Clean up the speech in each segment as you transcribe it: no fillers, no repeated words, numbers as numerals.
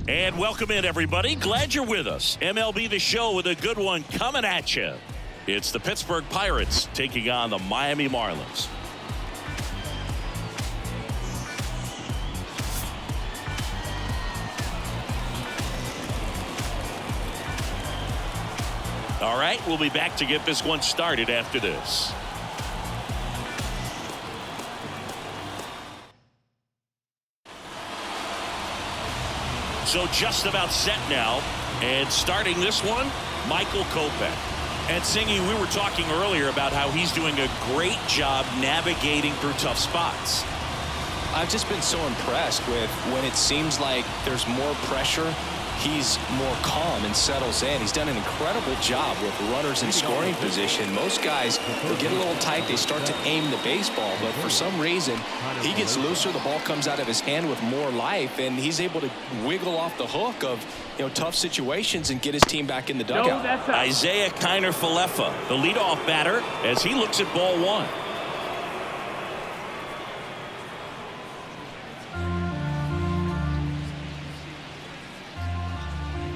And welcome in, everybody. Glad you're with us. MLB The Show with a good one coming at you. It's the Pittsburgh Pirates taking on the Miami Marlins. All right, we'll be back to get this one started after this. So just about set now, and starting this one, Michael Kopech. And Singy, we were talking earlier about how he's doing a great job navigating through tough spots. I've just been so impressed with when it seems like there's more pressure, he's more calm and settles in. He's done an incredible job with runners in scoring position. Most guys, they get a little tight, they start to aim the baseball, but for some reason, he gets looser, the ball comes out of his hand with more life, and he's able to wiggle off the hook of tough situations and get his team back in the dugout. Isaiah Kiner-Falefa, the leadoff batter, as he looks at ball one.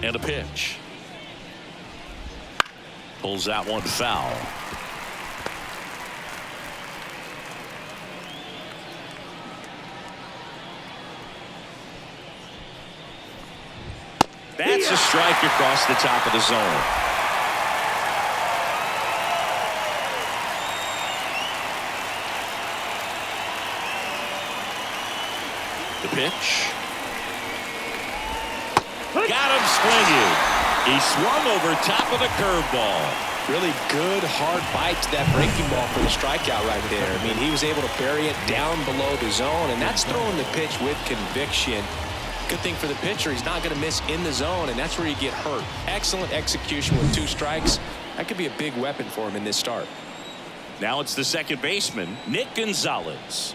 And a pitch. Pulls that one foul. That's a strike across the top of the zone. The pitch. Got him swinging. He swung over top of the curveball. Really good hard bite to that breaking ball for the strikeout right there. I mean, he was able to bury it down below the zone, and that's throwing the pitch with conviction. Good thing for the pitcher, he's not going to miss in the zone, and that's where you get hurt. Excellent execution with 2 strikes. That could be a big weapon for him in this start. Now it's the second baseman, Nick Gonzalez.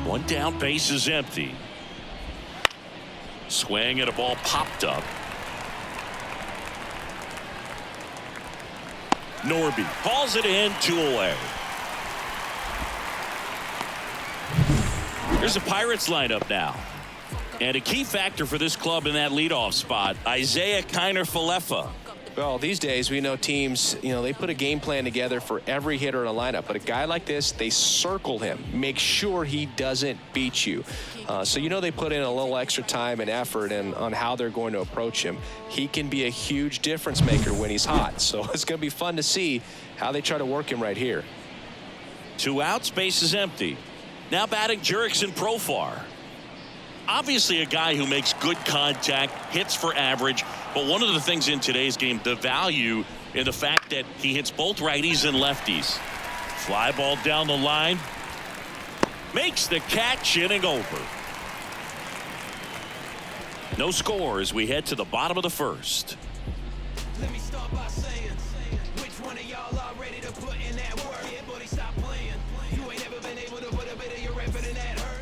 One down, base is empty. Swing and a ball popped up. Norby hauls it in, 2 away. Here's the Pirates lineup now. And a key factor for this club in that leadoff spot, Isaiah Kiner-Falefa. Well, these days we know teams, they put a game plan together for every hitter in a lineup. But a guy like this, they circle him, make sure he doesn't beat you. So they put in a little extra time and effort on how they're going to approach him. He can be a huge difference maker when he's hot. So it's going to be fun to see how they try to work him right here. 2 outs, base is empty. Now batting Jurickson Profar. Obviously a guy who makes good contact, hits for average, but one of the things in today's game, the value in the fact that he hits both righties and lefties. Fly ball down the line. Makes the catch, inning over. No score as we head to the bottom of the first. Let me start by saying, which one of y'all are ready to put in that work? Yeah, buddy, stop playing. You ain't ever been able to put a bit of your effort in that hurt.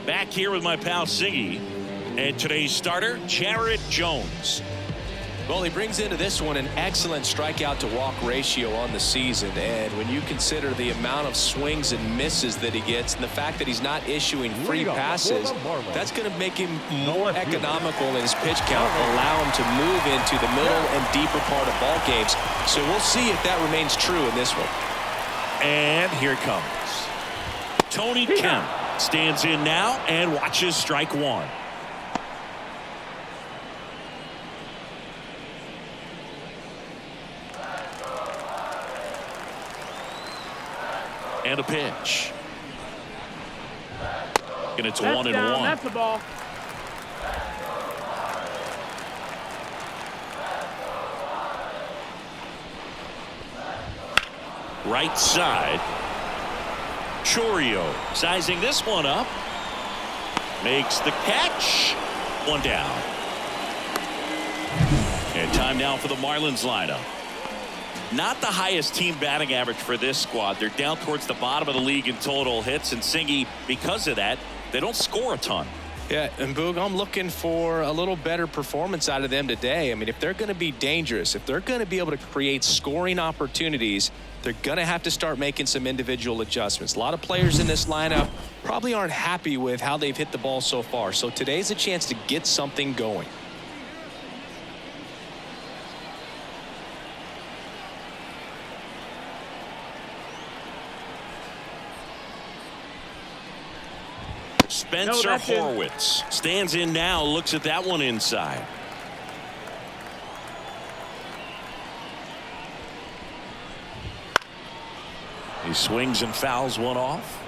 Back here with my pal Siggy, and today's starter, Jared Jones. Well, he brings into this one an excellent strikeout to walk ratio on the season, and when you consider the amount of swings and misses that he gets and the fact that he's not issuing free passes, that's going to make him more economical in his pitch count, allow him to move into the middle and deeper part of ball games. So we'll see if that remains true in this one. And here it comes. Tony Kemp stands in now and watches strike 1. And a pitch. And it's 1-1. That's the ball. Right side. Chourio sizing this one up. Makes the catch. 1 down. And time now for the Marlins lineup. Not the highest team batting average for this squad. They're down towards the bottom of the league in total hits, and Singy, because of that, they don't score a ton. Yeah, and Boog, I'm looking for a little better performance out of them today. I mean, if they're going to be dangerous, if they're going to be able to create scoring opportunities, they're going to have to start making some individual adjustments. A lot of players in this lineup probably aren't happy with how they've hit the ball so far. So today's a chance to get something going. Spencer Horwitz stands in now, looks at that one inside. He swings and fouls one off.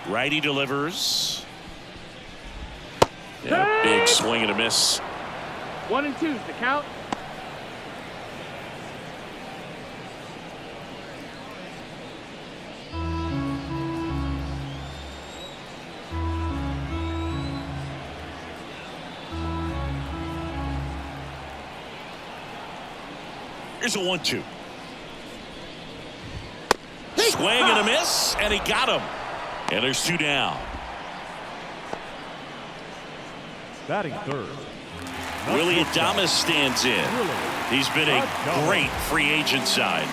Righty delivers. Yeah, big swing and a miss. 1 and 2's the count. Here's a 1-2. Swing and a miss, and he got him. And there's 2 down. Batting third. Willie Adames stands in. He's been a great free agent side.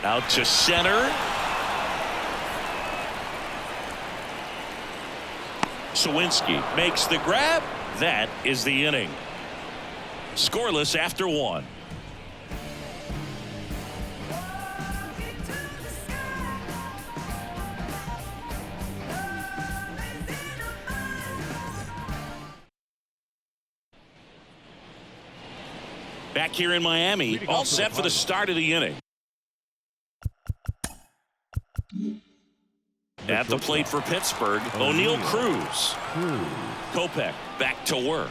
Out to center. Sawinski makes the grab. That is the inning. Scoreless after 1. Back here in Miami, all set for the start of the inning. At the plate for Pittsburgh, O'Neal Cruz. Kopech back to work.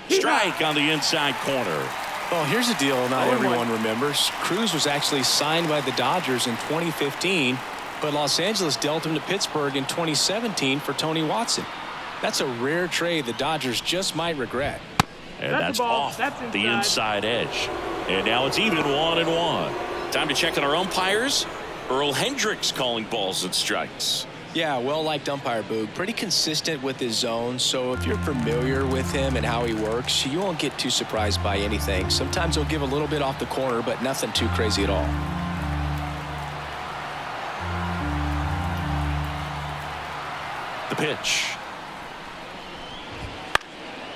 Strike on the inside corner. Well, here's a deal not everyone remembers. Cruz was actually signed by the Dodgers in 2015, but Los Angeles dealt him to Pittsburgh in 2017 for Tony Watson. That's a rare trade the Dodgers just might regret. And that's off the inside edge. And now it's even 1-1. Time to check on our umpires. Earl Hendricks calling balls and strikes. Yeah, well-liked umpire, Boog. Pretty consistent with his zone, so if you're familiar with him and how he works, you won't get too surprised by anything. Sometimes he'll give a little bit off the corner, but nothing too crazy at all. The pitch.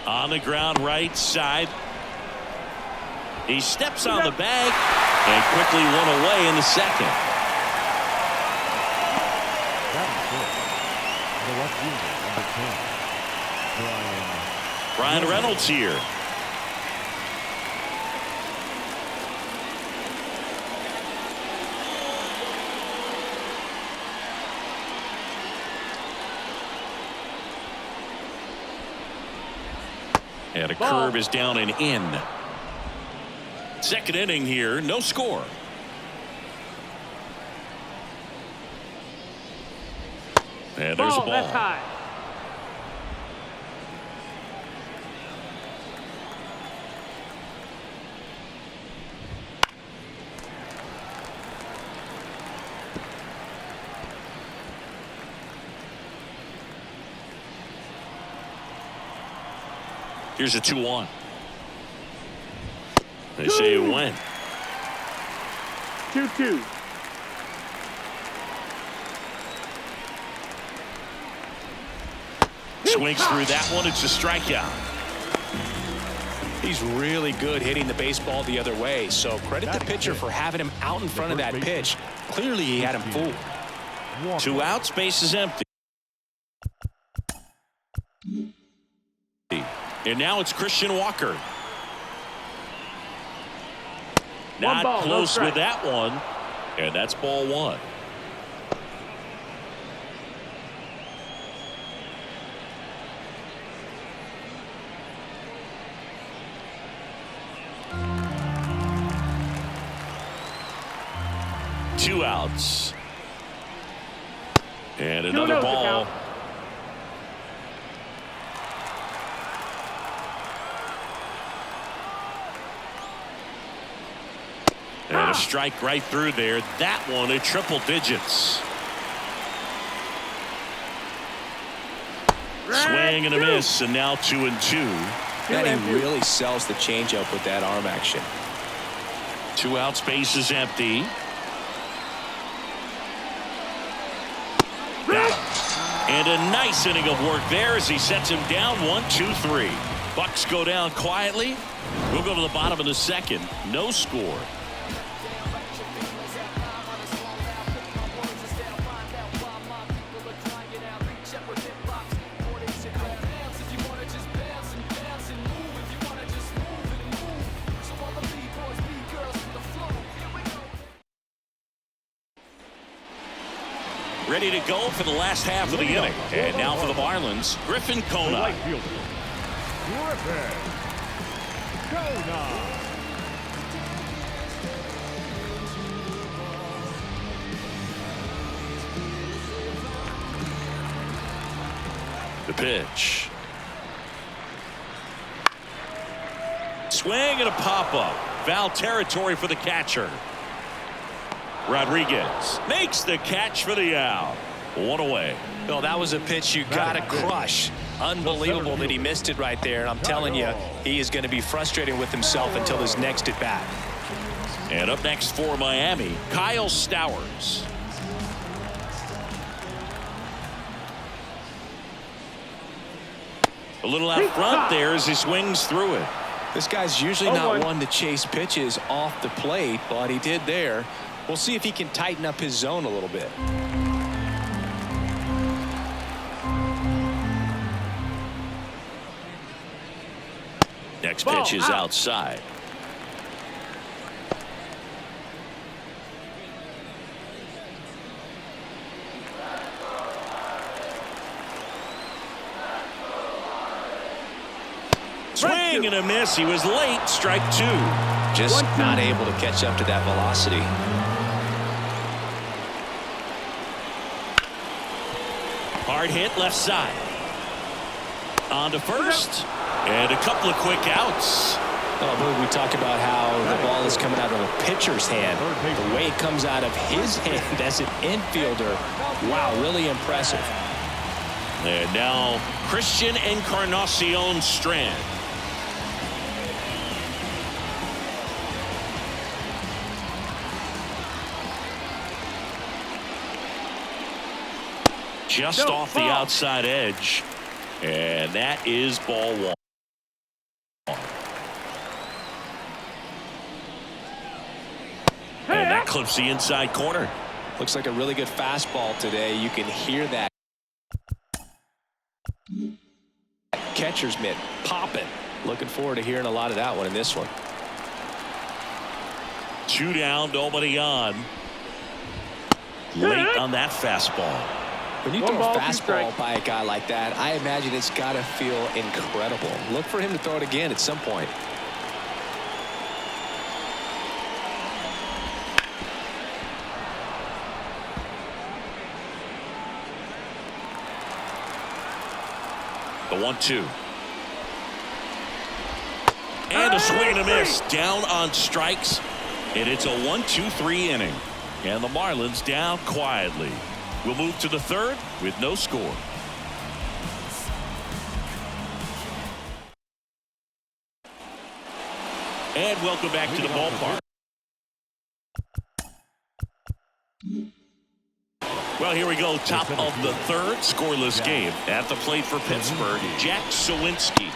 On the ground right side. He steps on the bag and quickly one away in the second. Brian Reynolds here. And a curve is down and in. Second inning here, no score. And there's a ball. That's high. Here's a 2-1. They say it went. 2-2. Swings through that one. It's a strikeout. He's really good hitting the baseball the other way, so credit the pitcher for having him out in front of that pitch. Clearly, he had him fooled. 2 outs, base is empty. And now it's Christian Walker. Not close with that one. And that's ball 1. 2 outs. And 2-0 another the ball. count. And a strike right through there. That one at triple digits. Swing and a miss, and now 2-2. And he really sells the changeup with that arm action. 2 outs, base is empty. And a nice inning of work there as he sets him down 1-2-3. Bucks go down quietly. We'll go to the bottom of the second. No score. Ready to go for the last half of the inning. And now for the Marlins, Griffin The Kona. right fielder, Griffin Kona. The pitch. Swing and a pop-up. Foul territory for the catcher. Rodriguez makes the catch for the out. 1 away. Well, that was a pitch you got to crush. Unbelievable that he missed it right there. And I'm telling you, he is going to be frustrated with himself until his next at bat. And up next for Miami, Kyle Stowers. A little out front there as he swings through it. This guy's usually not one to chase pitches off the plate, but he did there. We'll see if he can tighten up his zone a little bit. Next pitch is outside. Swing and a miss. He was late. Strike 2. Just not able to catch up to that velocity. Hard hit left side. On to first. And a couple of quick outs. Oh, but we talk about how the ball is coming out of a pitcher's hand. The way it comes out of his hand as an infielder. Wow, really impressive. And now Christian Encarnacion Strand. Just off the outside edge. And that is ball 1. And that clips the inside corner. Looks like a really good fastball today. You can hear that catcher's mitt popping. Looking forward to hearing a lot of that one in this one. 2 down, nobody on. Late on that fastball. When you throw a fastball by a guy like that, I imagine it's got to feel incredible. Look for him to throw it again at some point. The 1-2. And a swing and a miss. Down on strikes. And it's a 1-2-3 inning. And the Marlins down quietly. We'll move to the third with no score. And welcome back to the ballpark. Well, here we go. Top of the third, scoreless game. At the plate for Pittsburgh, Jack Suwinski.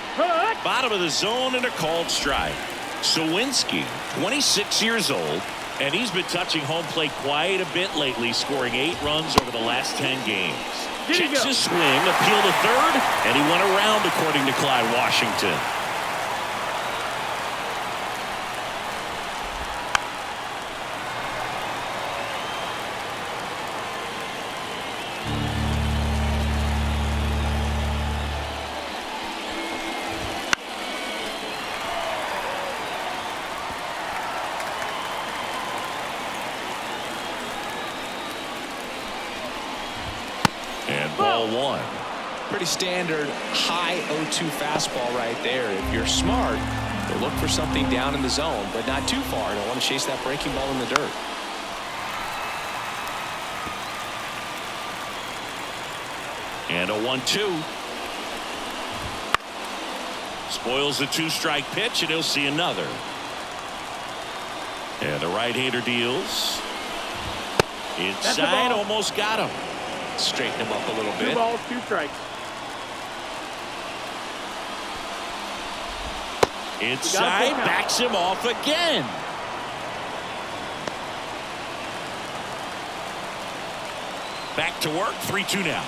Bottom of the zone and a called strike. Suwinski, 26 years old, and he's been touching home plate quite a bit lately, scoring 8 runs over the last 10 games. Checks his swing, appeal to third, and he went around, according to Clyde Washington. Ball one. Pretty standard high 0-2 fastball right there. If you're smart, you'll look for something down in the zone, but not too far. Don't want to chase that breaking ball in the dirt. And a 1-2. Spoils the 2-strike pitch, and he'll see another. And the right-hander deals. Inside, almost got him. Straighten him up a little bit. 2 balls, 2 strikes. Inside, backs him off again. Back to work, 3-2 now.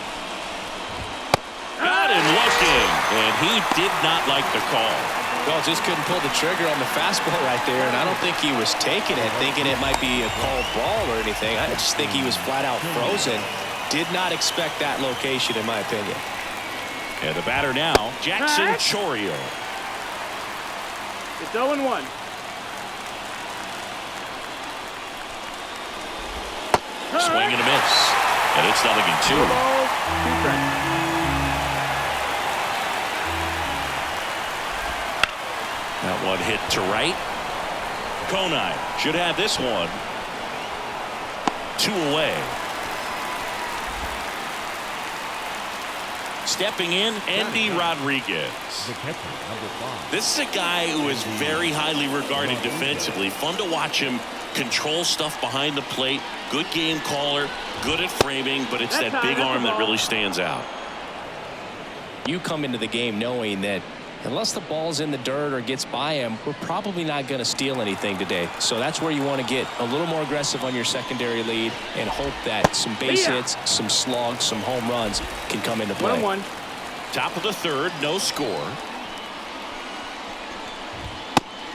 Got him looking, and he did not like the call. Well, just couldn't pull the trigger on the fastball right there, and I don't think he was taking it, thinking it might be a called ball or anything. I just think he was flat out frozen. Did not expect that location, in my opinion. And the batter now, Jackson Chourio. It's 0-1. Swing and a miss. And it's 0-2. 2 balls, 2 strikes. That one hit to right. Konai should have this one. 2 away. Stepping in, Andy Rodriguez. The catcher, number 5. This is a guy who is very highly regarded defensively. Fun to watch him control stuff behind the plate. Good game caller, good at framing, but it's that big arm that really stands out. You come into the game knowing that unless the ball's in the dirt or gets by him, we're probably not going to steal anything today. So that's where you want to get a little more aggressive on your secondary lead and hope that some base hits, some slugs, some home runs can come into play. 1-1. Top of the third, no score.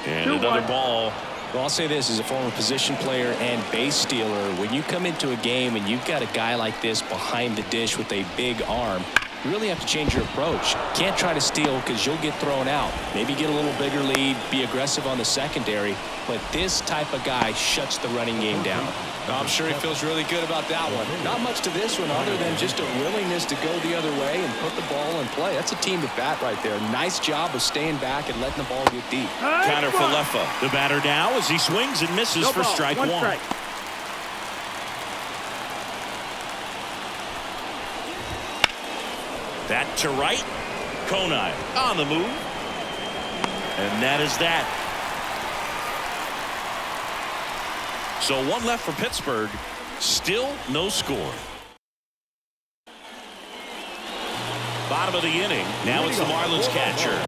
And 2-1. another ball. Well, I'll say this as a former position player and base stealer, when you come into a game and you've got a guy like this behind the dish with a big arm, you really have to change your approach. Can't try to steal because you'll get thrown out. Maybe get a little bigger lead, be aggressive on the secondary, but this type of guy shuts the running game down. I'm sure he feels really good about that one. Not much to this one other than just a willingness to go the other way and put the ball in play. That's a team to bat right there. Nice job of staying back and letting the ball get deep. Counter for Leffa. The batter now as he swings and misses for strike 1. Strike. That to right. Konai on the move. And that is that. So 1 left for Pittsburgh. Still no score. Bottom of the inning. Now it's the Marlins catcher,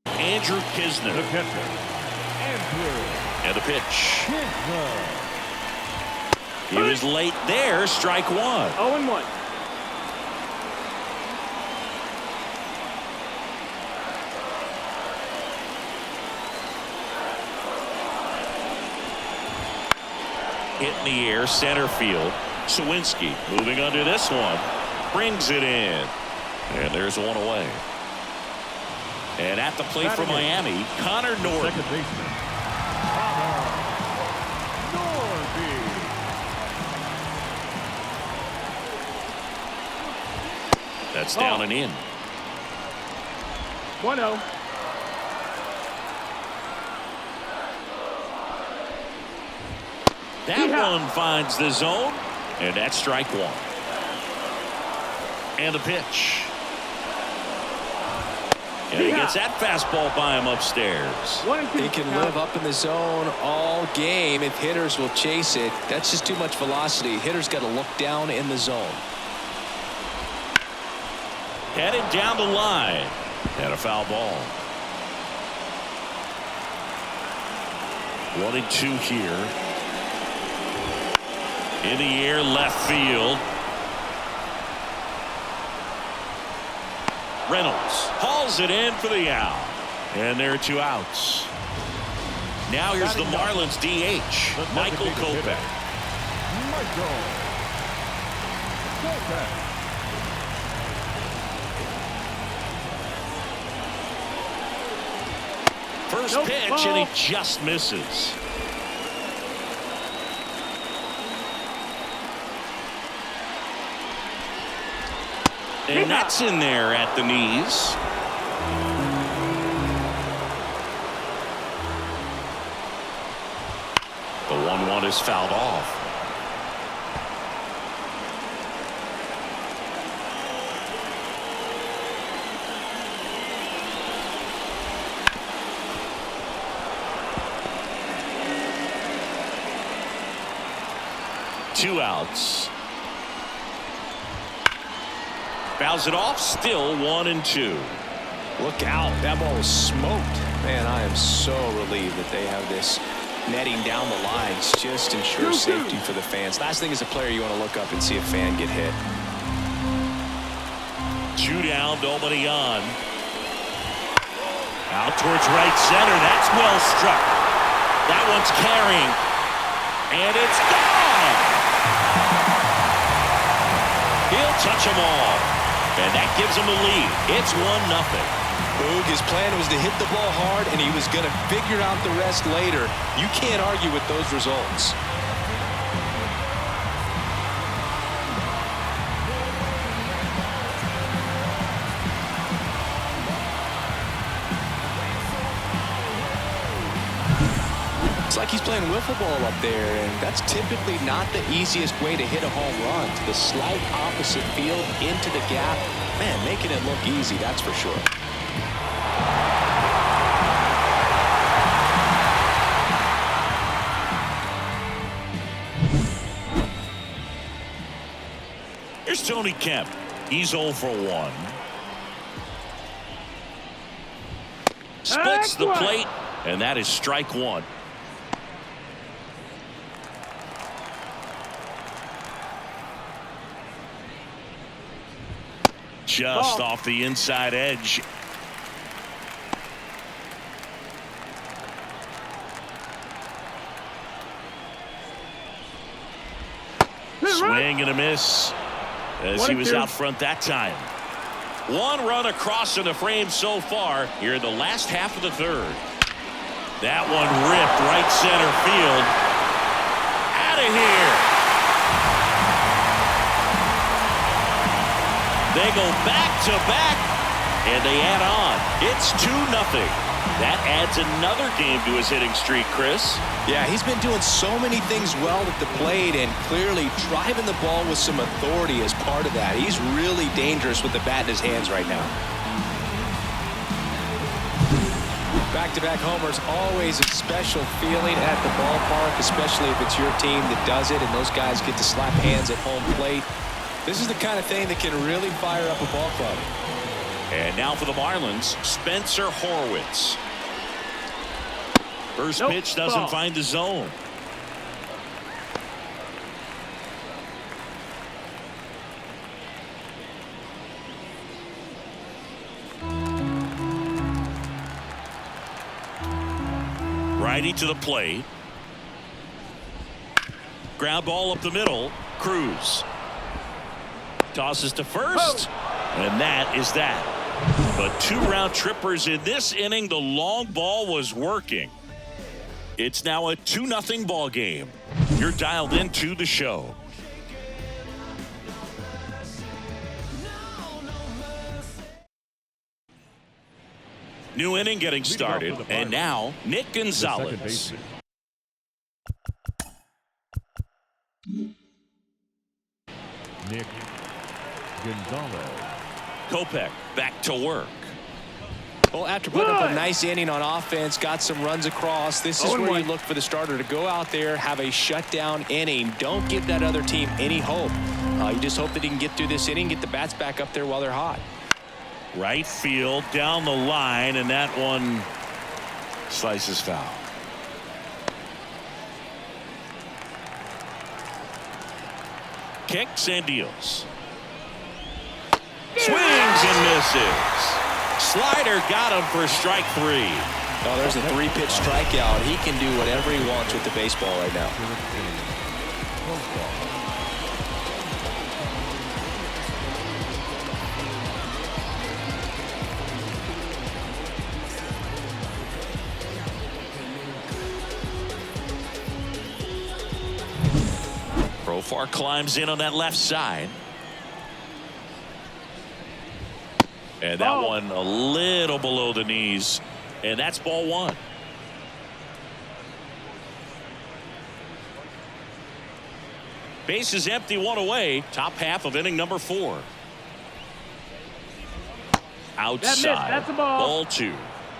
Andrew Kisner. The catcher, Andrew And the pitch. Kisner. He was late there. Strike 1. 0-1. Hit in the air, center field. Sawinski moving under this one. Brings it in. And there's 1 away. And at the plate for Miami, Connor Norton. Second baseman, Connor Norby. That's down and in. 1-0. That one finds the zone, and that's strike 1. And the pitch. And he gets that fastball by him upstairs. 1-2. He can live up in the zone all game if hitters will chase it. That's just too much velocity. Hitters got to look down in the zone. Headed down the line. And a foul ball. 1-2 here. In the air, left field. Reynolds hauls it in for the out. And there are 2 outs. Now here's the Marlins DH, Michael Kopech. Michael Kopech. First pitch, and he just misses. And that's in there at the knees. The 1-1 is fouled off. Two outs. Fouls it off. Still 1-2. Look out. That ball was smoked. Man, I am so relieved that they have this netting down the lines. Just ensures safety for the fans. Last thing as a player, you want to look up and see a fan get hit. 2 down, nobody on. Out towards right center. That's well struck. That one's carrying. And it's gone. He'll touch them all. And that gives him a lead. It's 1-0. Boog, his plan was to hit the ball hard, and he was going to figure out the rest later. You can't argue with those results. It's like he's playing wiffle ball up there, and that's typically not the easiest way to hit a home run. To the slight opposite field, into the gap. Man, making it look easy, that's for sure. Here's Tony Kemp. He's 0 for 1. Splits the plate, and that is strike 1. Just off the inside edge. Swing and a miss as he was out front that time. 1 run across in the frame so far here in the last half of the 3rd. That one ripped right center field. Out of here. They go back to back and they add on. It's 2-0. That adds another game to his hitting streak, Chris. Yeah, he's been doing so many things well at the plate and clearly driving the ball with some authority as part of that. He's really dangerous with the bat in his hands right now. Back-to-back homers, always a special feeling at the ballpark, especially if it's your team that does it and those guys get to slap hands at home plate. This is the kind of thing that can really fire up a ball club. And now for the Marlins, Spencer Horwitz. First pitch doesn't find the zone. Righty to the plate. Ground ball up the middle. Cruz tosses to first, and that is that. But 2 round trippers in this inning. The long ball was working. It's now a 2-0 ball game. You're dialed into the show. New inning getting started, and now Nick Gonzalez. Nick Gonzalez. Kopech back to work. Well, after putting up a nice inning on offense, got some runs across, this is where you look for the starter to go out there, have a shutdown inning. Don't give that other team any hope. You just hope that he can get through this inning, get the bats back up there while they're hot. Right field, down the line, and that one slices foul. Kicks and deals. Swings and misses. Slider got him for strike 3. Oh, there's a 3-pitch strikeout. He can do whatever he wants with the baseball right now. Profar climbs in on that left side. And that one a little below the knees. And that's ball one. Base is empty, one away. Top half of inning number 4. Outside. That's a ball. Ball 2.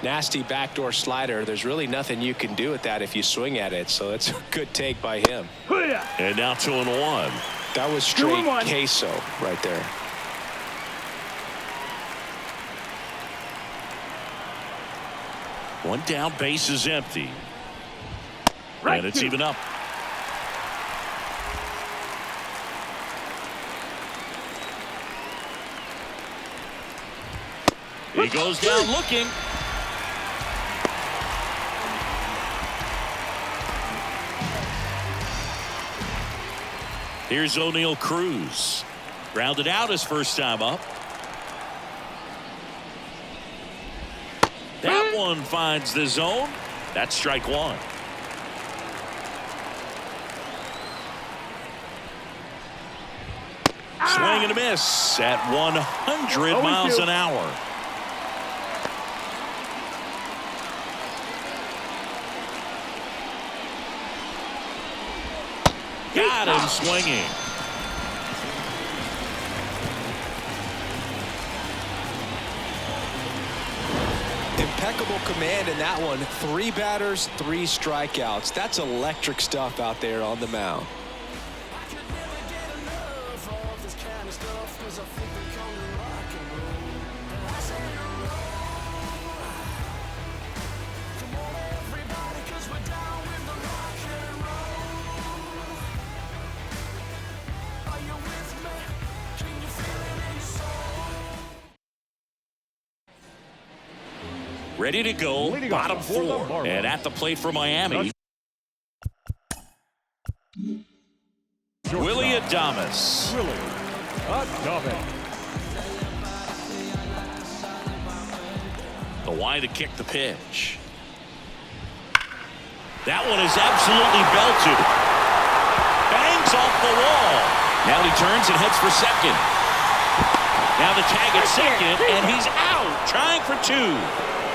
Nasty backdoor slider. There's really nothing you can do with that if you swing at it. So that's a good take by him. And now 2-1. That was straight 2-1. queso right there. One down, base is empty. Right And it's to. even up. He goes down looking. Here's O'Neal Cruz. Grounded out his first time up. That one finds the zone. That's strike one. Swing and a miss at 100 miles an hour. Got him swinging. Impeccable command in that one. 3 batters, 3 strikeouts. That's electric stuff out there on the mound. Ready to go, Leading bottom off for the 4. Marlins. And at the plate for Miami, Willie Adames. Willie Adames. The wide to kick the pitch. That one is absolutely belted. Bangs off the wall. Now he turns and heads for second. Now the tag at second, and he's out, trying for 2.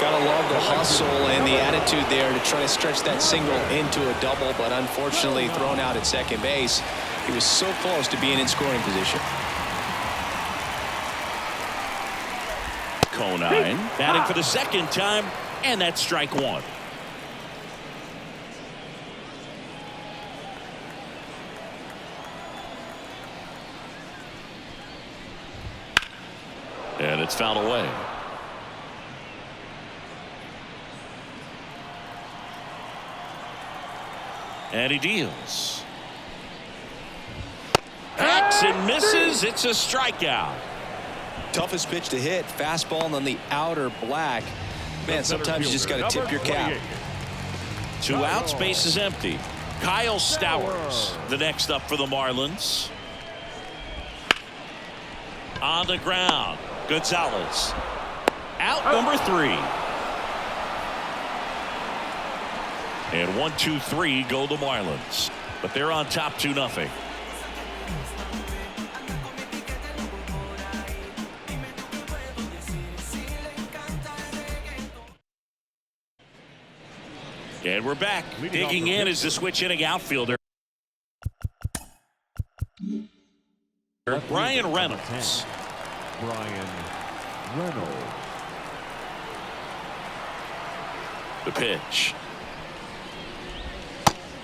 Gotta love the hustle and the attitude there to try to stretch that single into a double, but unfortunately thrown out at second base. He was so close to being in scoring position. Conine batting for the second time, and that's strike 1. And it's fouled away. And he deals. Hacks and misses. It's a strikeout. Toughest pitch to hit, fastball on the outer black. Man, sometimes you just got to tip your cap. 2 outs, base is empty. Kyle Stowers, the next up for the Marlins. On the ground, Gonzalez. Out number 3. And 1, 2, 3 go the Marlins. But they're on top 2-0. And we're back. Digging in is the switch hitting outfielder. Brian Reynolds. Brian Reynolds. The pitch.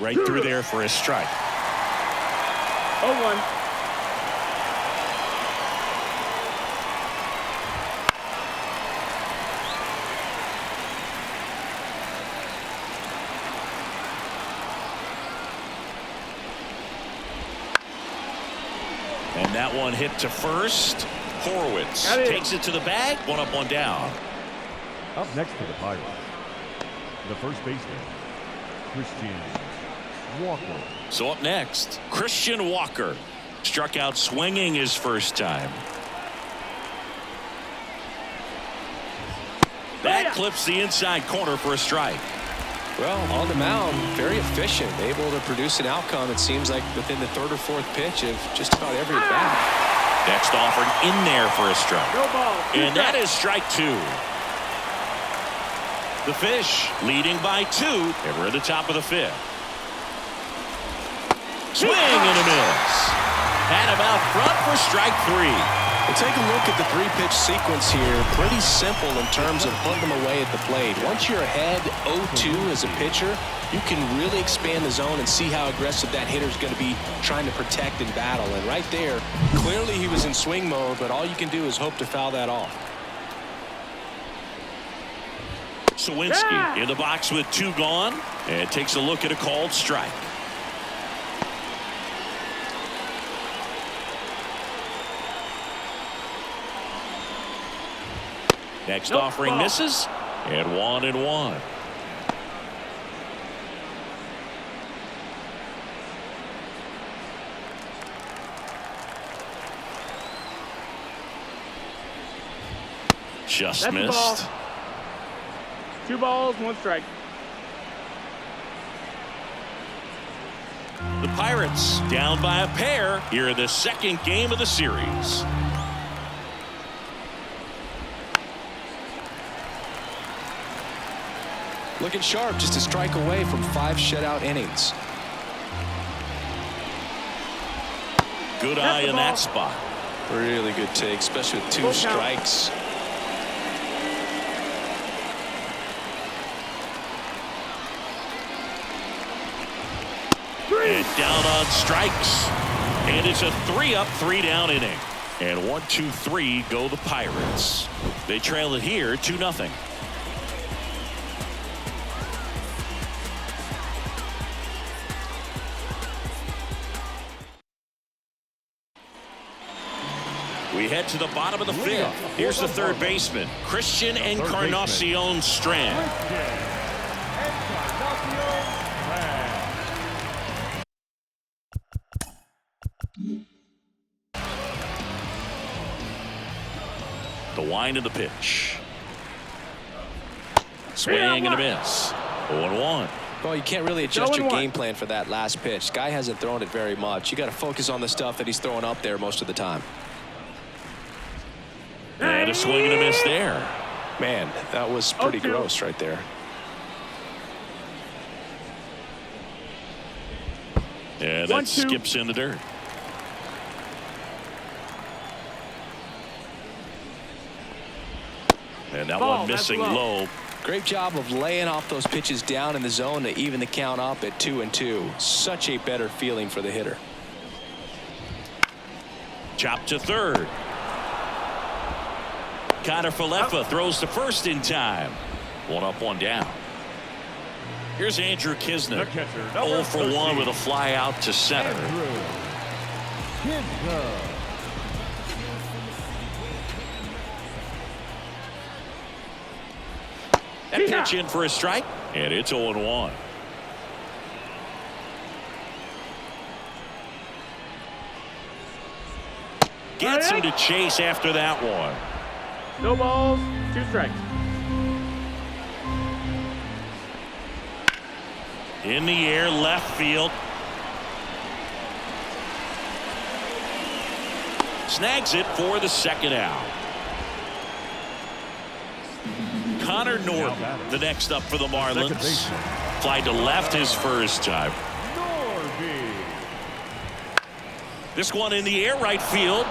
Right through there for a strike. 0-1. And that one hit to first. Horowitz takes it to the bag. 1 up, 1 down. Up next for the Pirates, the first baseman, Christian Walker. So up next, Christian Walker. Struck out swinging his first time. That clips the inside corner for a strike. Well, on the mound, very efficient, able to produce an outcome, it seems like, within the 3rd or 4th pitch of just about every at bat. Next offering in there for a strike. No ball. And that is strike 2. The Fish leading by 2, and we're at the top of the 5th. Swing and a miss. Had him out front for strike 3. Well, take a look at the 3-pitch sequence here. Pretty simple in terms of putting them away at the plate. Once you're ahead 0-2 as a pitcher, you can really expand the zone and see how aggressive that hitter's going to be trying to protect and battle. And right there, clearly he was in swing mode, but all you can do is hope to foul that off. Sawinski in the box with 2 gone, and takes a look at a called strike. Next offering misses, and 1-1. Just That's missed. 2 balls, 1 strike. The Pirates down by a pair here in the 2nd game of the series. Looking sharp, just a strike away from 5 shutout innings. Good eye in that spot. Really good take, especially with 2 strikes. And down on strikes. And it's a 3-up, 3-down inning. And 1-2-3 go the Pirates. They trail it here 2-0. We head to the bottom of the 5th. Here's the 3rd baseman, Christian Encarnacion Strand. The wind of the pitch. Swing and a miss. 0-1. Well, you can't really adjust your game plan for that last pitch. Guy hasn't thrown it very much. You got to focus on the stuff that he's throwing up there most of the time. And a swing and a miss there. Man, that was pretty gross right there. Yeah, that skips in the dirt. And that one missing low. Great job of laying off those pitches down in the zone to even the count up at 2-2. Such a better feeling for the hitter. Chop to 3rd. Connor Falefa throws to 1st in time. 1 up, 1 down. Here's Andrew Kisner. 0 for 1 with a fly out to center. That pitch in for a strike, and it's 0-1. Gets him to chase after that one. No balls, 2 strikes. In the air, left field. Snags it for the 2nd out. Connor Norton, the next up for the Marlins. Fly to left his first time. This one in the air, right field.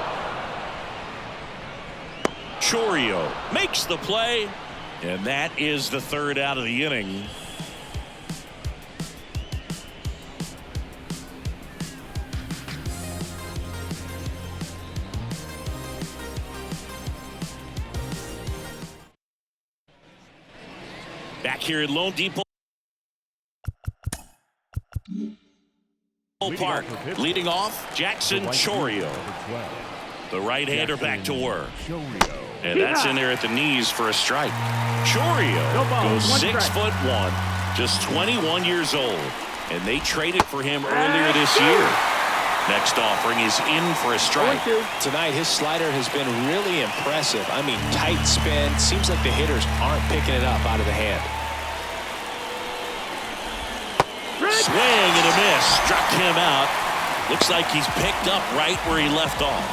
Chourio makes the play, and that is the 3rd out of the inning. Back here at Lone Depot Park, leading off Jackson Chourio. The right-hander back to work. And that's in there at the knees for a strike. Chourio goes 6'1", just 21 years old. And they traded for him earlier this year. Next offering is in for a strike. Tonight, his slider has been really impressive. I mean, tight spin. Seems like the hitters aren't picking it up out of the hand. Swing and a miss. Struck him out. Looks like he's picked up right where he left off.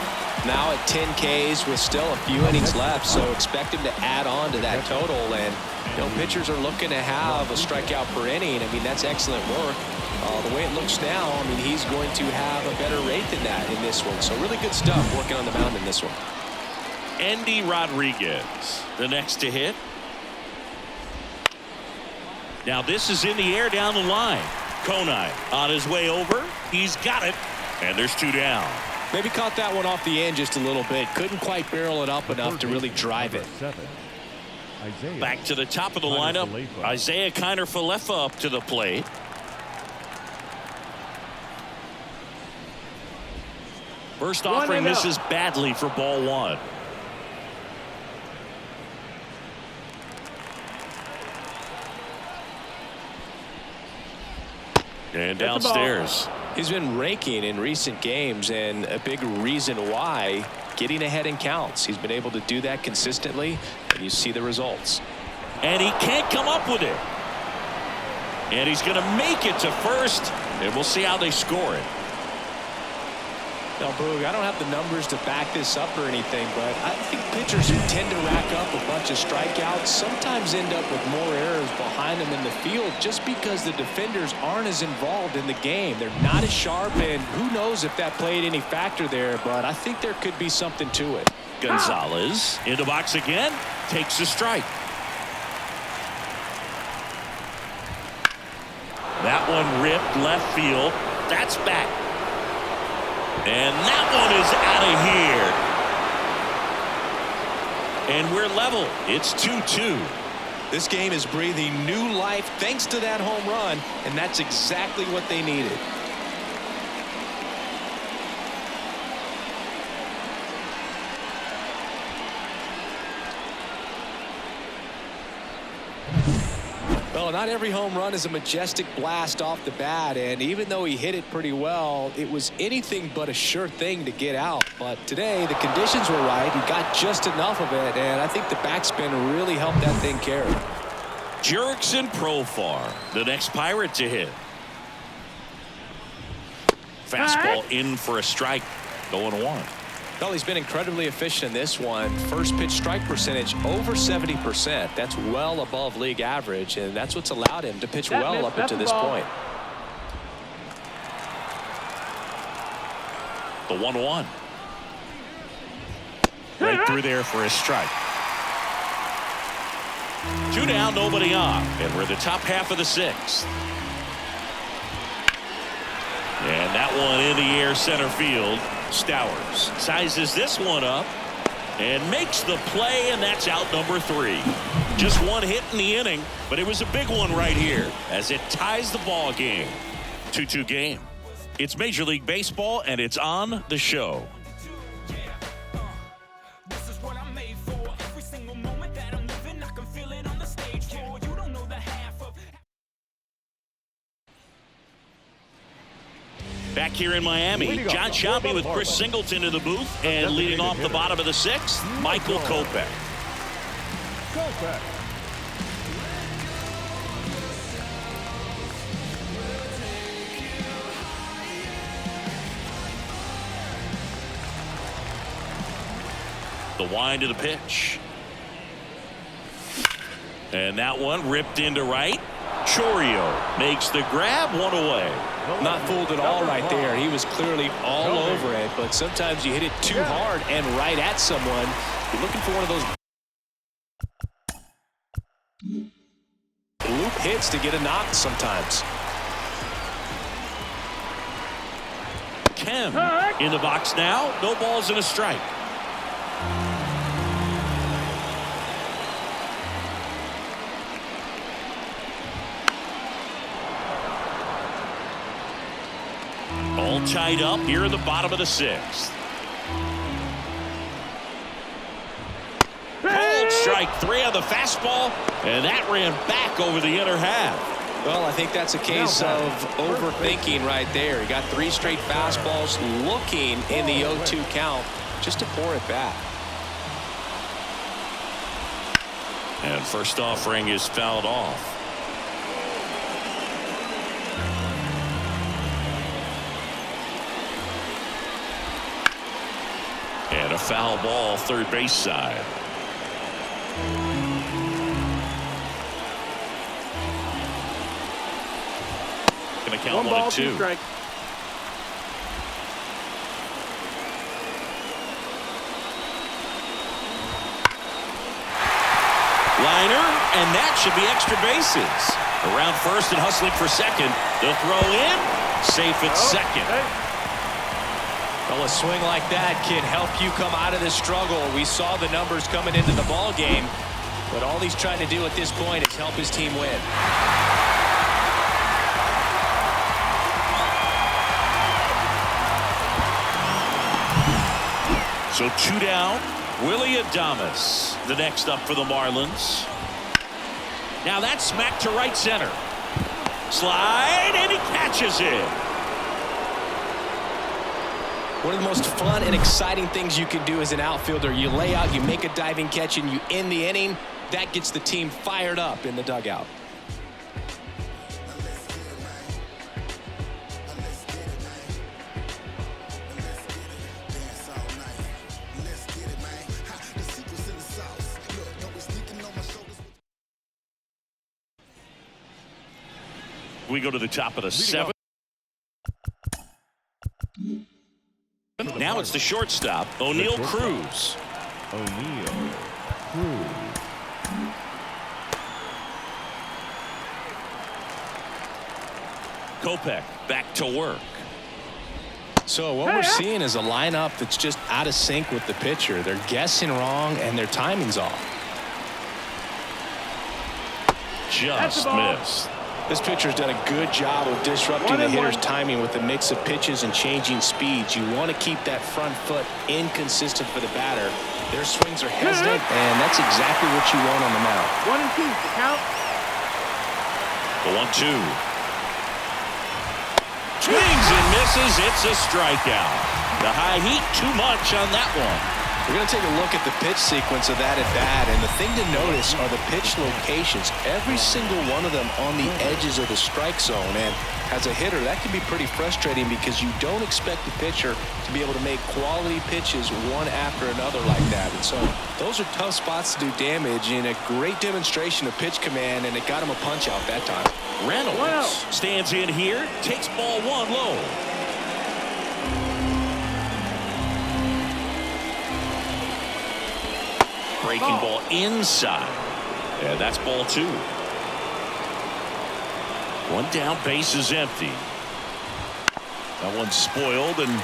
Now at 10 Ks with still a few innings left, so expect him to add on to that total. And pitchers are looking to have a strikeout per inning. I mean, that's excellent work. The way it looks now, I mean, he's going to have a better rate than that in this one. So really good stuff working on the mound in this one. Andy Rodriguez, the next to hit. Now this is in the air down the line. Konai on his way over. He's got it, and there's 2 down. Maybe caught that one off the end just a little bit. Couldn't quite barrel it up enough to really drive it. Back to the top of the lineup. Isaiah Kiner-Falefa up to the plate. First offering misses badly for ball 1. And downstairs. He's been raking in recent games, and a big reason why, getting ahead in counts. He's been able to do that consistently, and you see the results. And he can't come up with it. And he's going to make it to first, and we'll see how they score it. Now, Boog, I don't have the numbers to back this up or anything, but I think pitchers who tend to rack up a bunch of strikeouts sometimes end up with more errors behind them in the field just because the defenders aren't as involved in the game. They're not as sharp, and who knows if that played any factor there, but I think there could be something to it. Gonzalez in the box again, takes a strike. That one ripped left field. That's back. And that one is out of here. And we're level. It's 2-2. This game is breathing new life thanks to that home run, and that's exactly what they needed. Well, not every home run is a majestic blast off the bat, and even though he hit it pretty well, it was anything but a sure thing to get out. But today, the conditions were right. He got just enough of it, and I think the backspin really helped that thing carry. Jurickson Profar, the next Pirate to hit. Fastball in for a strike, 0-1. Well, he's been incredibly efficient in this one. First pitch strike percentage over 70%. That's well above league average, and that's what's allowed him to pitch well up until this point. The 1-1. Right through there for a strike. 2 down, nobody on, and we're the top half of the 6th. And that one in the air center field. Stowers sizes this one up and makes the play, and that's out number 3. Just one hit in the inning, but it was a big one right here as it ties the ball game. 2-2 game. It's Major League Baseball, and it's on the show. Back here in Miami, John Shelby with Chris Singleton in the booth, and leading off the bottom of the 6th, Michael Kopech. The wind of the pitch. And that one ripped into right. Chorio makes the grab, 1 away. Not fooled at all right there. He was clearly all over it, but sometimes you hit it too hard and right at someone. You're looking for one of those loop hits to get a knock sometimes. Kem in the box now. No balls and a strike. All tied up here in the bottom of the 6th. Cold strike 3 on the fastball, and that ran back over the inner half. Well, I think that's a case of overthinking right there. He got 3 straight fastballs looking in the 0-2 count just to pour it back. And first offering is fouled off. foul ball, third base side. Gonna count 1 ball, 1-2. 2 strikes. Liner, and that should be extra bases. Around first and hustling for second. The throw in, safe at second. Hey. Well, a swing like that can help you come out of this struggle. We saw the numbers coming into the ball game, but all he's trying to do at this point is help his team win. So 2 down. Willie Adames, the next up for the Marlins. Now that's smacked to right center. Slide, and he catches it. One of the most fun and exciting things you can do as an outfielder, you lay out, you make a diving catch, and you end the inning. That gets the team fired up in the dugout. We go to the top of the 7th. Now it's the shortstop, O'Neal Cruz. O'Neal Cruz. Kopech back to work. So what we're seeing is a lineup that's just out of sync with the pitcher. They're guessing wrong and their timing's off. Just missed. This pitcher's done a good job of disrupting the hitter's timing with a mix of pitches and changing speeds. You want to keep that front foot inconsistent for the batter. Their swings are hesitant, and that's exactly what you want on the mound. 1 and 2, count. The 1-2. Swings and misses. It's a strikeout. The high heat, too much on that one. We're going to take a look at the pitch sequence of that at bat, and the thing to notice are the pitch locations. Every single one of them on the edges of the strike zone, and as a hitter, that can be pretty frustrating because you don't expect the pitcher to be able to make quality pitches one after another like that. And so those are tough spots to do damage, and a great demonstration of pitch command, and it got him a punch out that time. Reynolds stands in here, takes ball 1 low. Breaking ball inside. Yeah, that's ball 2. 1 down, base is empty. That one's spoiled, and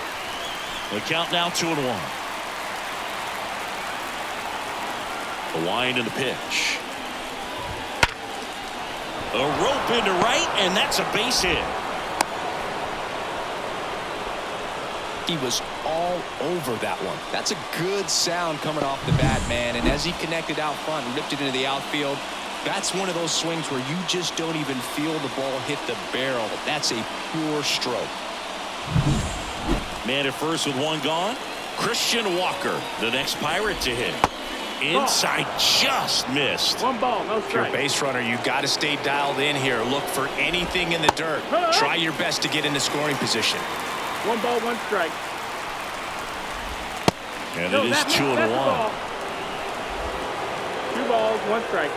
the count now 2-1. The wind and the pitch. A rope into right, and that's a base hit. He was all over that one. That's a good sound coming off the bat, man. And as he connected out front and ripped it into the outfield, that's one of those swings where you just don't even feel the ball hit the barrel. That's a pure stroke. Man at first with 1 gone. Christian Walker, the next Pirate to hit. Inside, just missed. 1 ball, no If you're a strike. base runner, you've got to stay dialed in here. Look for anything in the dirt. Try your best to get into scoring position. 1 ball, 1 strike. And No, it is that's 2-1. the ball. 2 balls, 1 strike.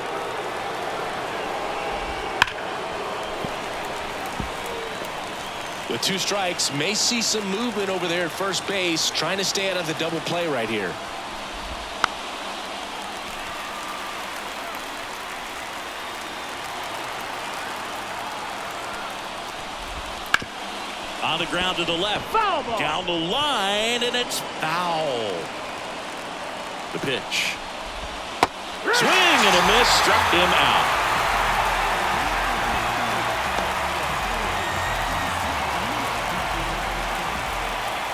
With 2 strikes, may see some movement over there at first base, trying to stay out of the double play right here. On the ground to the left. Foul ball. Down the line, and it's foul. The pitch. Swing and a miss, struck him out.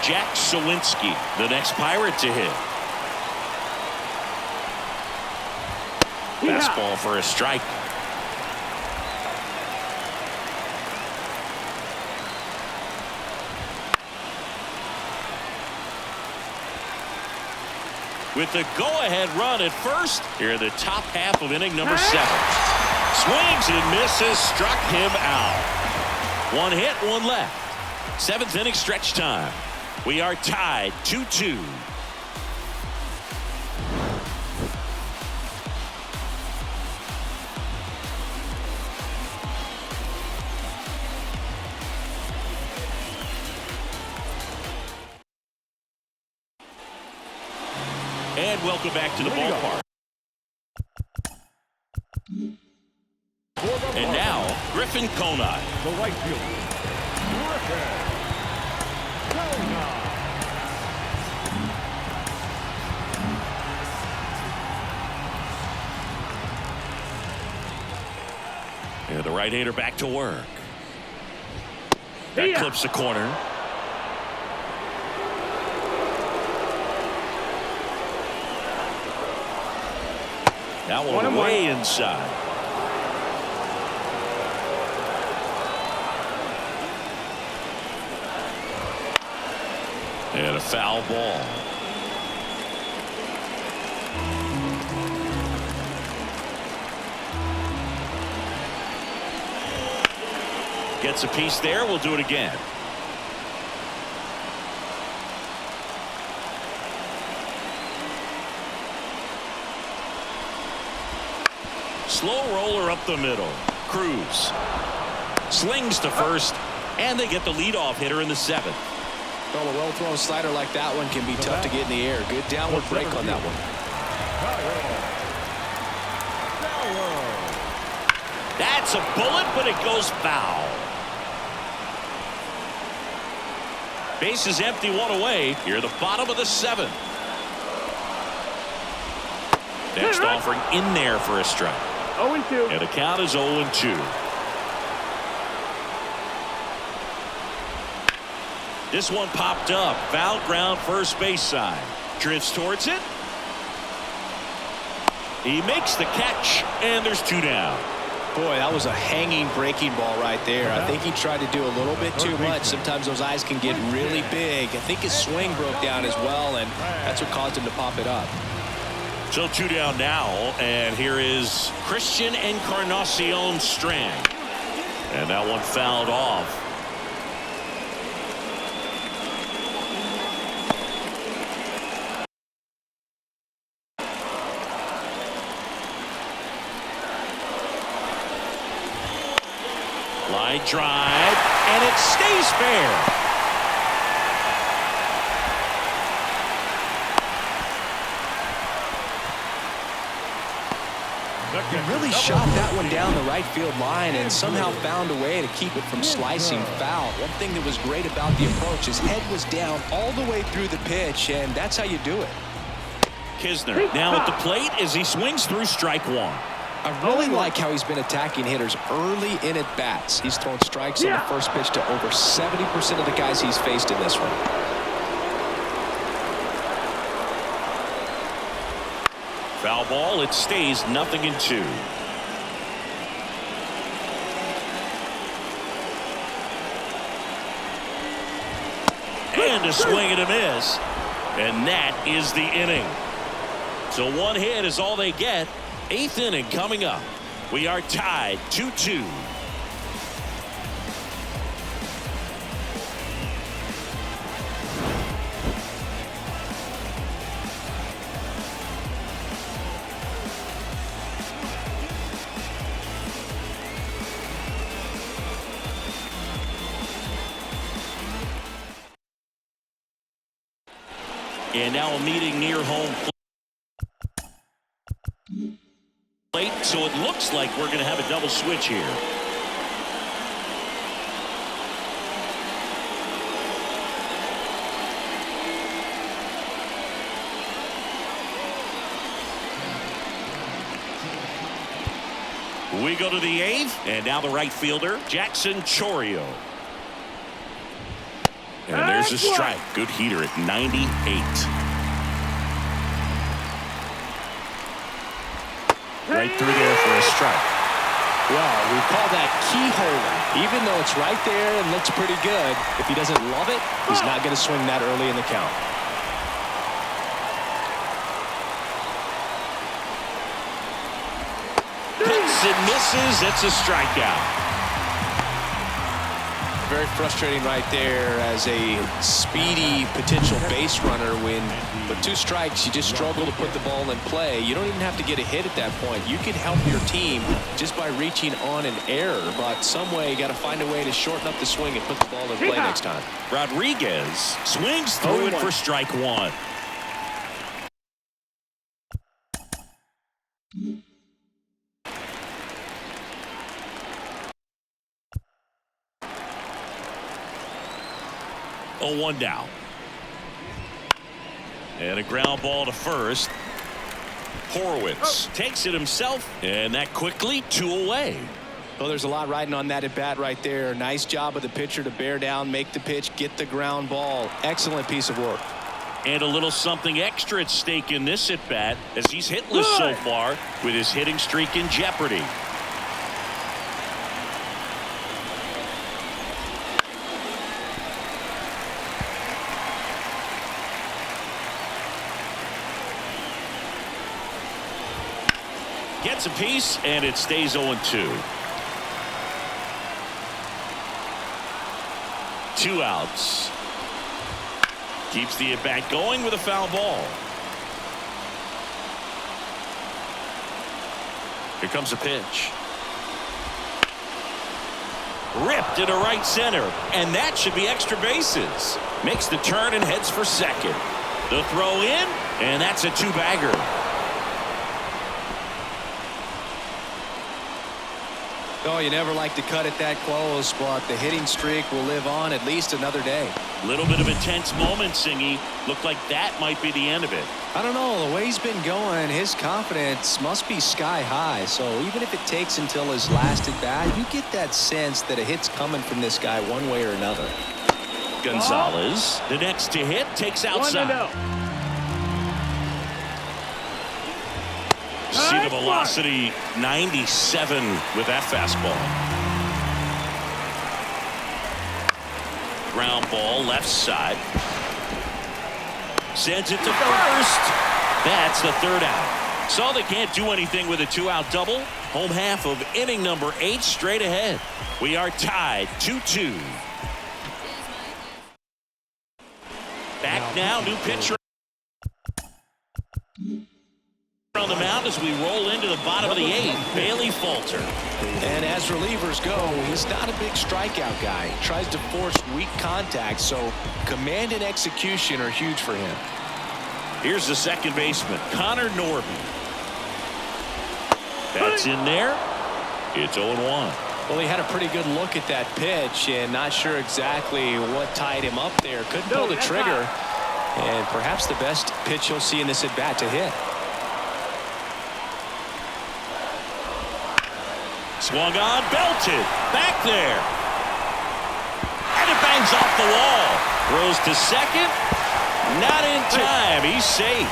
Jack Sawinski, the next Pirate to hit. Fastball for a strike. With the go-ahead run at first, here in the top half of inning number 7. Swings and misses, struck him out. 1 hit, 1 left. 7th inning stretch time. We are tied 2-2. And welcome back to the ballpark. And now, Griffin Conine. The right fielder, Griffin Conine. And the right-hander back to work. That clips the corner. That one way inside. And a foul ball. Gets a piece there. We'll do it again. Slow roller up the middle. Cruz slings to first, and they get the leadoff hitter in the 7th. Well, a well-thrown slider like that one can be tough to get in the air. Good downward break on that one. That's a bullet, but it goes foul. Base is empty, one away. Here, the bottom of the 7th. Next offering in there for a strike. 0-2. And the count is 0-2. This one popped up. Foul ground, first base side. Drifts towards it. He makes the catch, and there's 2 down. Boy, that was a hanging breaking ball right there. I think he tried to do a little bit too much. Sometimes those eyes can get really big. I think his swing broke down as well, and that's what caused him to pop it up. So 2 down now, and here is Christian Encarnacion Strand. And that one fouled off. Line drive, and it stays fair. He really shot that one down the right field line and somehow found a way to keep it from slicing foul. One thing that was great about the approach, his head was down all the way through the pitch, and that's how you do it. Kisner now at the plate as he swings through strike 1. I really like how he's been attacking hitters early in at bats. He's thrown strikes on the first pitch to over 70% of the guys he's faced in this one. Foul ball, it stays 0-2. And a swing and a miss. And that is the inning. So 1 hit is all they get. 8th inning coming up. We are tied 2-2. And now a meeting near home plate, so it looks like we're going to have a double switch here. We go to the 8th, and now the right fielder, Jackson Chourio. And there's a strike. Good heater at 98. Right through there for a strike. Well, we call that keyhole. Even though it's right there and looks pretty good, if he doesn't love it, he's not going to swing that early in the count. Hits and misses. It's a strikeout. Very frustrating right there as a speedy potential base runner. When with 2 strikes, you just struggle to put the ball in play. You don't even have to get a hit at that point. You can help your team just by reaching on an error, but some way you got to find a way to shorten up the swing and put the ball in play next time. Rodriguez swings through it for strike 1. 0-1 down. And a ground ball to first. Horowitz takes it himself, and that quickly 2 away. Well, there's a lot riding on that at bat right there. Nice job of the pitcher to bear down, make the pitch, get the ground ball. Excellent piece of work. And a little something extra at stake in this at bat, as he's hitless so far with his hitting streak in jeopardy. Gets a piece, and it stays 0-2. 2 outs. Keeps the at-bat going with a foul ball. Here comes a pitch. Ripped into right center, and that should be extra bases. Makes the turn and heads for second. The throw in, and that's a 2-bagger. Oh, you never like to cut it that close, but the hitting streak will live on at least another day. Little bit of a tense moment, Singy. Looked like that might be the end of it. I don't know. The way he's been going, his confidence must be sky high. So even if it takes until his last at bat, you get that sense that a hit's coming from this guy one way or another. Gonzalez, the next to hit, takes outside. 1-0. See the velocity 97 with that fastball. Ground ball left side. Sends it to first. That's the 3rd out. So they can't do anything with a 2-out double. Home half of inning number 8 straight ahead. We are tied 2-2. Back now, new pitcher on the mound as we roll into the bottom of the 8th. Bailey Falter. And as relievers go, he's not a big strikeout guy. He tries to force weak contact, so command and execution are huge for him. Here's the second baseman, Connor Norby. That's in there. It's 0-1. Well, he had a pretty good look at that pitch and not sure exactly what tied him up there. Couldn't pull the trigger. And perhaps the best pitch you'll see in this at bat to hit. Swung on, belted, back there. And it bangs off the wall. Throws to second. Not in time. He's safe.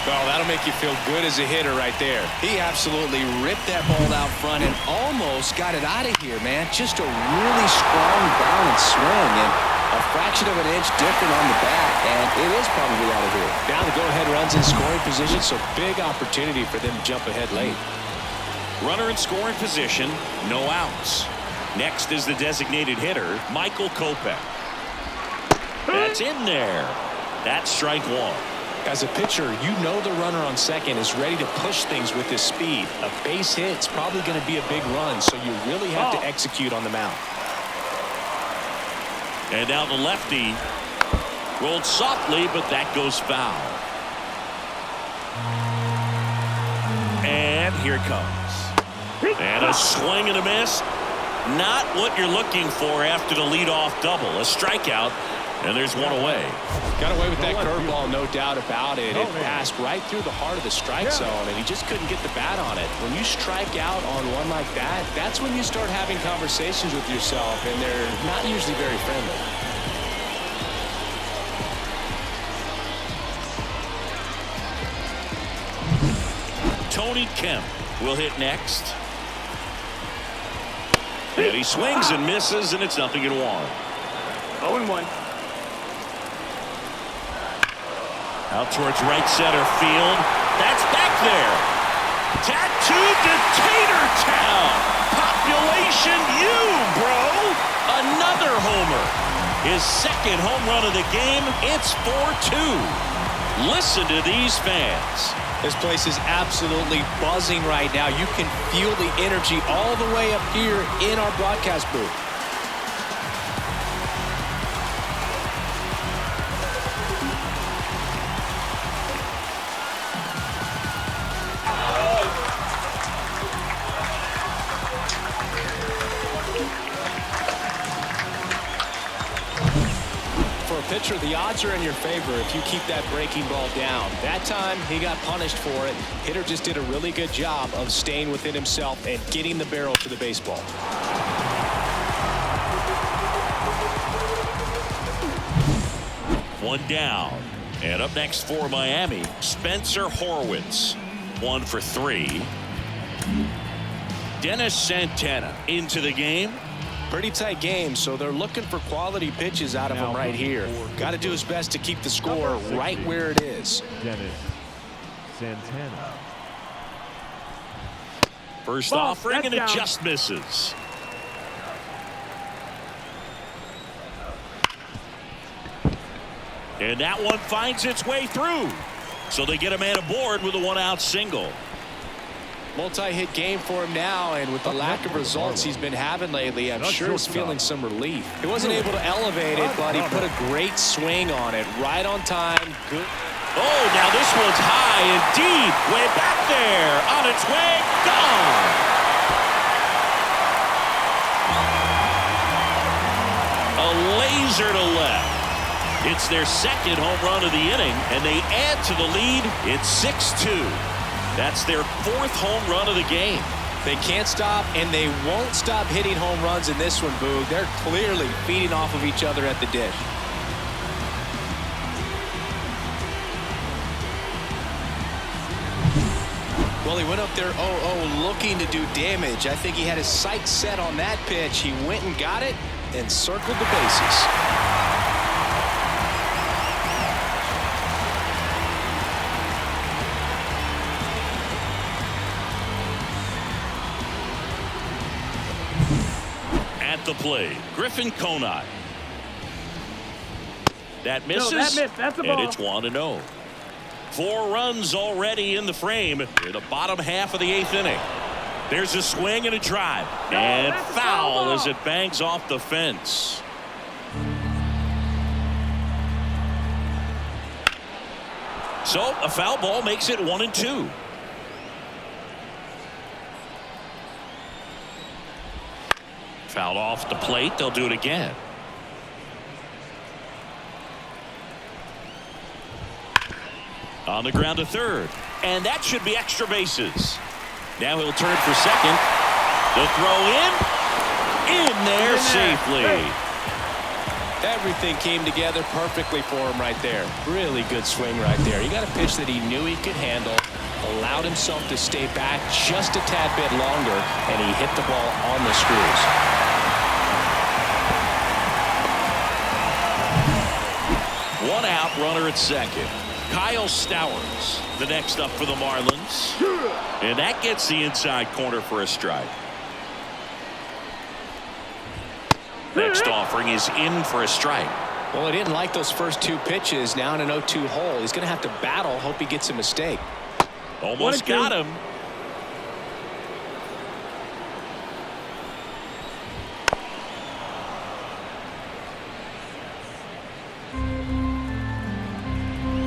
Oh, that'll make you feel good as a hitter right there. He absolutely ripped that ball out front and almost got it out of here, man. Just a really strong balance swing and a fraction of an inch different on the bat, and it is probably out of here. Now the go-ahead runs in scoring position, so big opportunity for them to jump ahead late. Runner in scoring position, no outs. Next is the designated hitter, Michael Kopech. That's in there. That's strike 1. As a pitcher, you know the runner on second is ready to push things with his speed. A base hit's probably going to be a big run, so you really have to execute on the mound. And now the lefty rolled softly, but that goes foul. And here it comes. And a swing and a miss. Not what you're looking for after the leadoff double. A strikeout, and there's 1 away. Got away with that curveball, no doubt about it. It passed right through the heart of the strike zone, and he just couldn't get the bat on it. When you strike out on one like that, that's when you start having conversations with yourself, and they're not usually very friendly. Tony Kemp will hit next. And he swings and misses, and it's 0-1. 0-1. Out towards right center field. That's back there. Tattooed to Tatertown. Population U, bro. Another homer. His second home run of the game. It's 4-2. Listen to these fans. This place is absolutely buzzing right now. You can feel the energy all the way up here in our broadcast booth. pitcher, the odds are in your favor if you keep that breaking ball down. That time, he got punished for it. Hitter just did a really good job of staying within himself and getting the barrel to the baseball. One down. And up next for Miami, Spencer Horwitz. 1 for 3. Dennis Santana into the game. Pretty tight game, so they're looking for quality pitches out of him right here. Got to do his best to keep the score right where it is. Dennis Santana. First offering, and it just misses. And that one finds its way through. So they get a man aboard with a 1-out single. Multi-hit game for him now, and with the lack of results he's been having lately, I'm sure he's feeling some relief. He wasn't able to elevate it, but he put a great swing on it. Right on time. Good. Oh, now this one's high and deep. Way back there. On its way. Gone. A laser to left. It's their second home run of the inning, and they add to the lead. It's 6-2. That's their 4th home run of the game. They can't stop, and they won't stop hitting home runs in this one, Boog. They're clearly feeding off of each other at the dish. Well, he went up there 0-0 looking to do damage. I think he had his sights set on that pitch. He went and got it and circled the bases. At the plate, Griffin Conine. That misses, No, that missed. That's a ball. and it's 1-0. 4 runs already in the frame in the bottom half of the 8th inning. There's a swing and a drive, and foul as it bangs off the fence. So a foul ball makes it 1-2. Fouled off the plate. They'll do it again. On the ground to third, and that should be extra bases. Now he'll turn for second. The throw in there safely. Everything came together perfectly for him right there. Really good swing right there. He got a pitch that he knew he could handle, allowed himself to stay back just a tad bit longer, and he hit the ball on the screws. One out, runner at second. Kyle Stowers, the next up for the Marlins. And that gets the inside corner for a strike. Next offering is in for a strike. Well, he didn't like those first 2 pitches. Now in an 0-2 hole, he's going to have to battle. Hope he gets a mistake. Almost got him.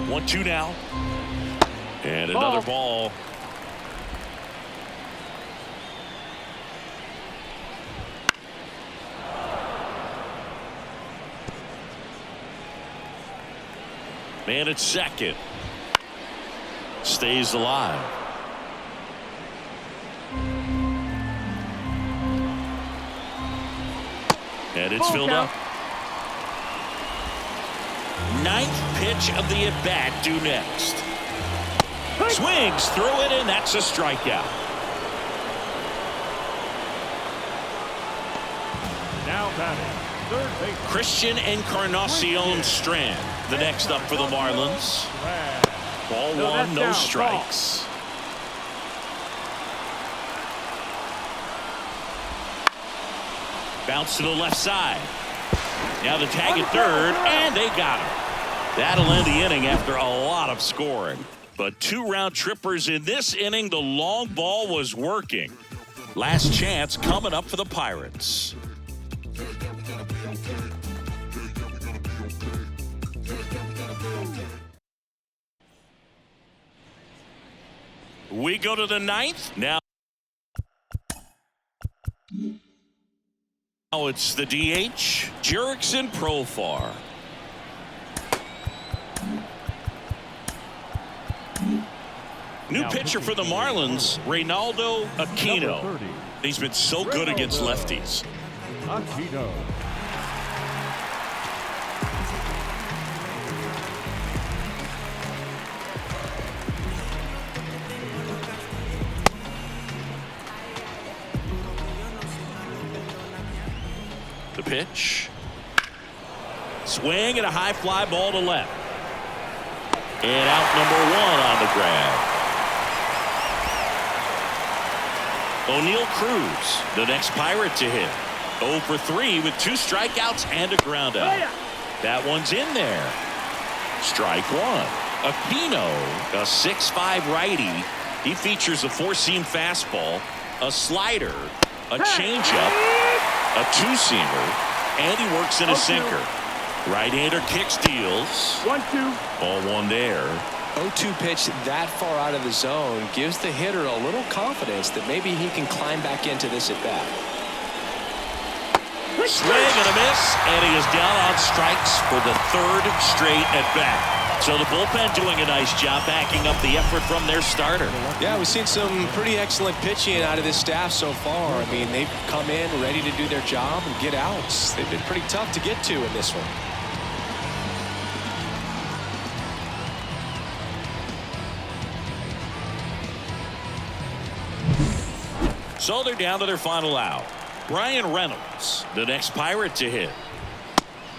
One, 2 now. And another ball. Man at second. Stays alive. And it's filled up. 9th pitch of the at-bat due next. Swings through it, and that's a strikeout. Now batting, third base. Christian Encarnacion Strand, the next up for the Marlins. Ball 1, no strikes. Bounce to the left side. Now the tag at third, and they got him. That'll end the inning after a lot of scoring. But 2 round trippers in this inning. The long ball was working. Last chance coming up for the Pirates. We go to the 9th. Now it's the DH, Jurickson Profar. New Now pitcher for the pitching Marlins, Reynaldo Number Aquino. 30, He's been so good against Reynaldo. lefties. Aquino. The pitch. Swing and a high fly ball to left. And out number 1 on the grab. O'Neal Cruz, the next Pirate to hit. 0 for 3 with 2 strikeouts and a ground out. That one's in there. Strike 1. Aquino, a 6'5" righty. He features a 4-seam fastball, a slider, a changeup, a 2-seamer, and he works in a sinker. Right-hander kick steals. 1-2. Ball 1 there. 0-2 pitch that far out of the zone gives the hitter a little confidence that maybe he can climb back into this at bat. Swing and a miss, and he is down on strikes for the 3rd straight at bat. So the bullpen doing a nice job backing up the effort from their starter. Yeah, we've seen some pretty excellent pitching out of this staff so far. I mean, they've come in ready to do their job and get outs. They've been pretty tough to get to in this one. So they're down to their final out. Brian Reynolds, the next Pirate to hit.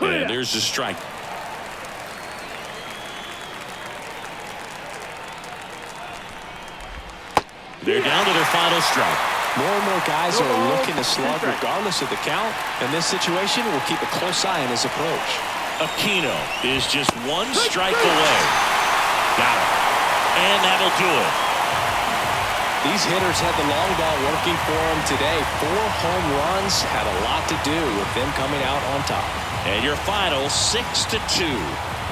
And there's the strike. They're down to their final strike. More and more guys are looking to slug regardless of the count. In this situation, we'll keep a close eye on his approach. Aquino is just 1 strike away. Got it. And that'll do it. These hitters had the long ball working for them today. 4 home runs had a lot to do with them coming out on top. And your final 6-2.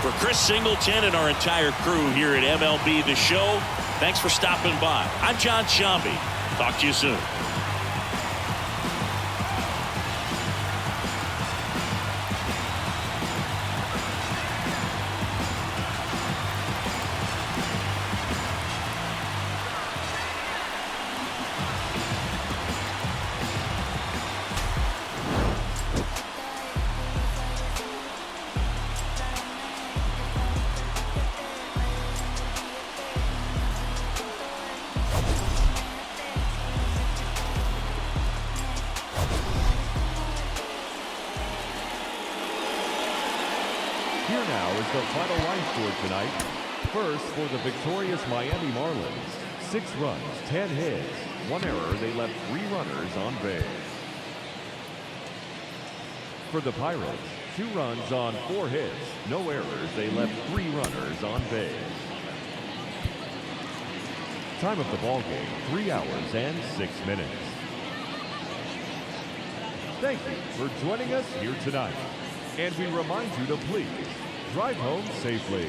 For Chris Singleton and our entire crew here at MLB The Show, thanks for stopping by. I'm John Sciambi. Talk to you soon. Here now is the final line score tonight. First, for the victorious Miami Marlins, 6 runs, 10 hits, 1 error. They left 3 runners on base. For the Pirates, 2 runs on 4 hits, no errors. They left 3 runners on base. Time of the ball game, 3 hours and 6 minutes. Thank you for joining us here tonight. And we remind you to please drive home safely.